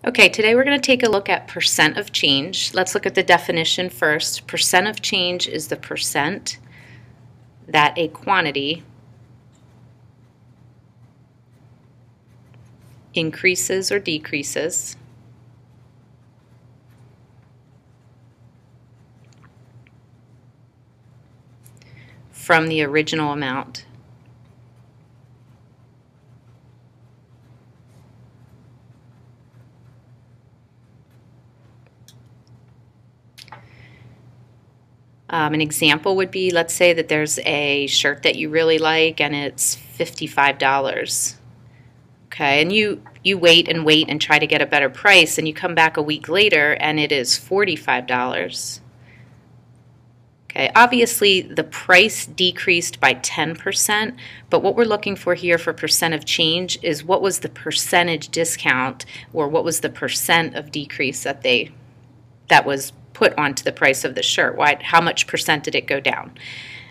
Okay, today we're going to take a look at percent of change. Let's look at the definition first. Percent of change is the percent that a quantity increases or decreases from the original amount. An example would be, let's say that there's a shirt that you really like and it's $55. Okay, and you wait and wait and try to get a better price, and you come back a week later and it is $45. Okay, obviously the price decreased by 10%, but what we're looking for here for percent of change is what was the percentage discount, or what was the percent of decrease that was put onto the price of the shirt. How much percent did it go down?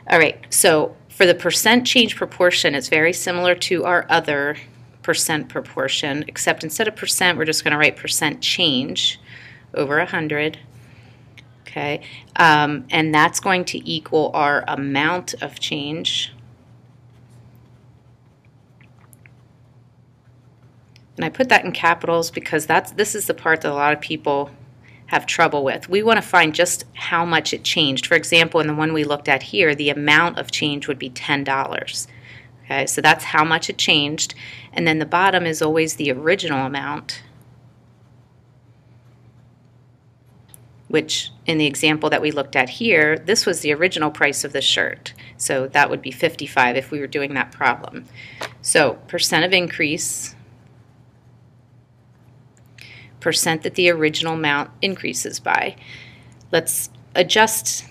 All right, so for the percent change proportion, it's very similar to our other percent proportion, except instead of percent, we're just going to write percent change over 100. Okay, and that's going to equal our amount of change. And I put that in capitals because this is the part that a lot of people have trouble with. We want to find just how much it changed. For example, in the one we looked at here, the amount of change would be $10. Okay, so that's how much it changed. And then the bottom is always the original amount, which in the example that we looked at here, this was the original price of the shirt. So that would be 55 if we were doing that problem. So percent of increase, percent that the original amount increases by. Let's adjust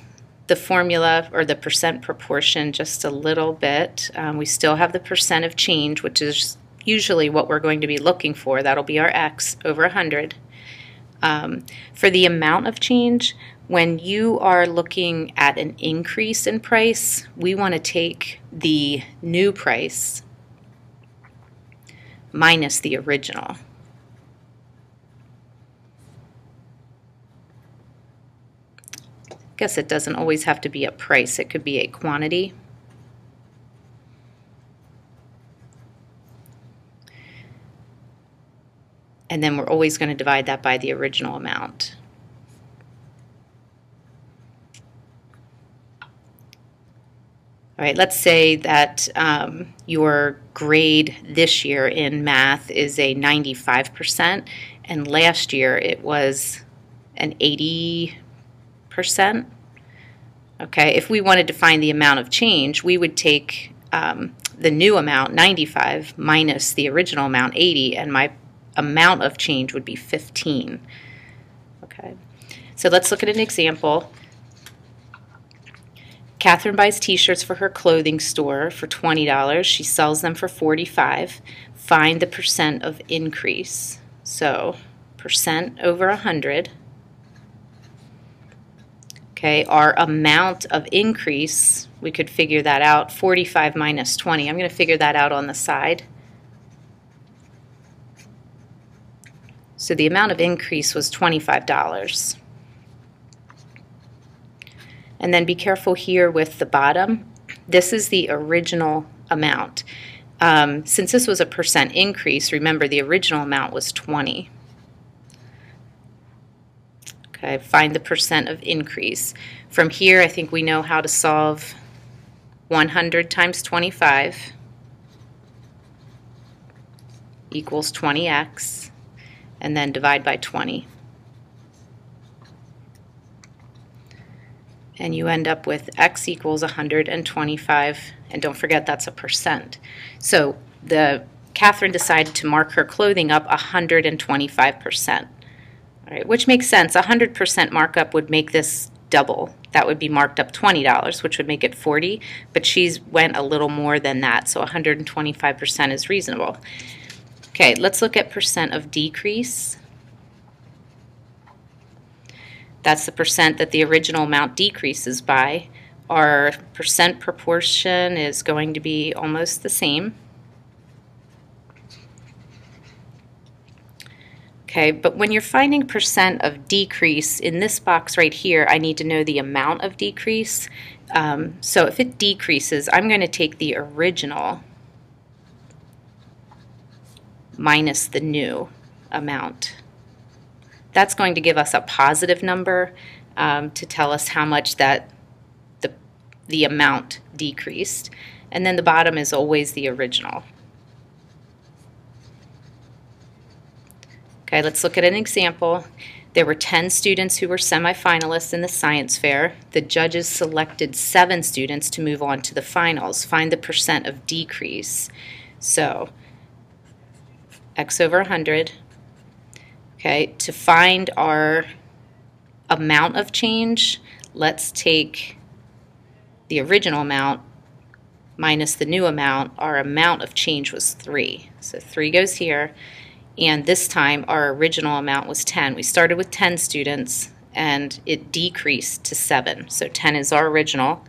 the formula or the percent proportion just a little bit. We still have the percent of change, which is usually what we're going to be looking for. That'll be our x over 100. For the amount of change, when you are looking at an increase in price, we want to take the new price minus the original. I guess it doesn't always have to be a price, it could be a quantity. And then we're always going to divide that by the original amount. All right, let's say that your grade this year in math is a 95%, and last year it was an 80%. Okay, if we wanted to find the amount of change, we would take the new amount, 95, minus the original amount, 80, and my amount of change would be 15. Okay, so let's look at an example. Catherine buys t-shirts for her clothing store for $20. She sells them for $45. Find the percent of increase. So percent over 100. Okay, our amount of increase, we could figure that out, 45 minus 20. I'm going to figure that out on the side. So the amount of increase was $25. And then be careful here with the bottom. This is the original amount. Since this was a percent increase, remember the original amount was 20. Okay, find the percent of increase. From here, I think we know how to solve 100 times 25 equals 20x, and then divide by 20. And you end up with x equals 125, and don't forget that's a percent. So Catherine decided to mark her clothing up 125%. All right, which makes sense. 100% markup would make this double. That would be marked up $20, which would make it 40, but she's went a little more than that, so 125% is reasonable. Okay, let's look at percent of decrease. That's the percent that the original amount decreases by. Our percent proportion is going to be almost the same. Okay, but when you're finding percent of decrease, in this box right here, I need to know the amount of decrease. So if it decreases, I'm going to take the original minus the new amount. That's going to give us a positive number to tell us how much that the amount decreased. And then the bottom is always the original. Okay, let's look at an example. There were 10 students who were semifinalists in the science fair. The judges selected 7 students to move on to the finals. Find the percent of decrease. So, x over 100. Okay, to find our amount of change, let's take the original amount minus the new amount. Our amount of change was 3. So 3 goes here. And this time our original amount was 10. We started with 10 students and it decreased to 7. So 10 is our original.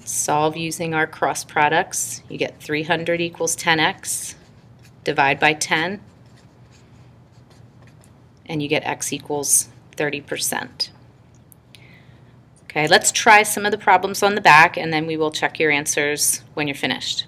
Solve using our cross products. You get 300 equals 10x. Divide by 10. And you get x equals 30%. Okay, let's try some of the problems on the back and then we will check your answers when you're finished.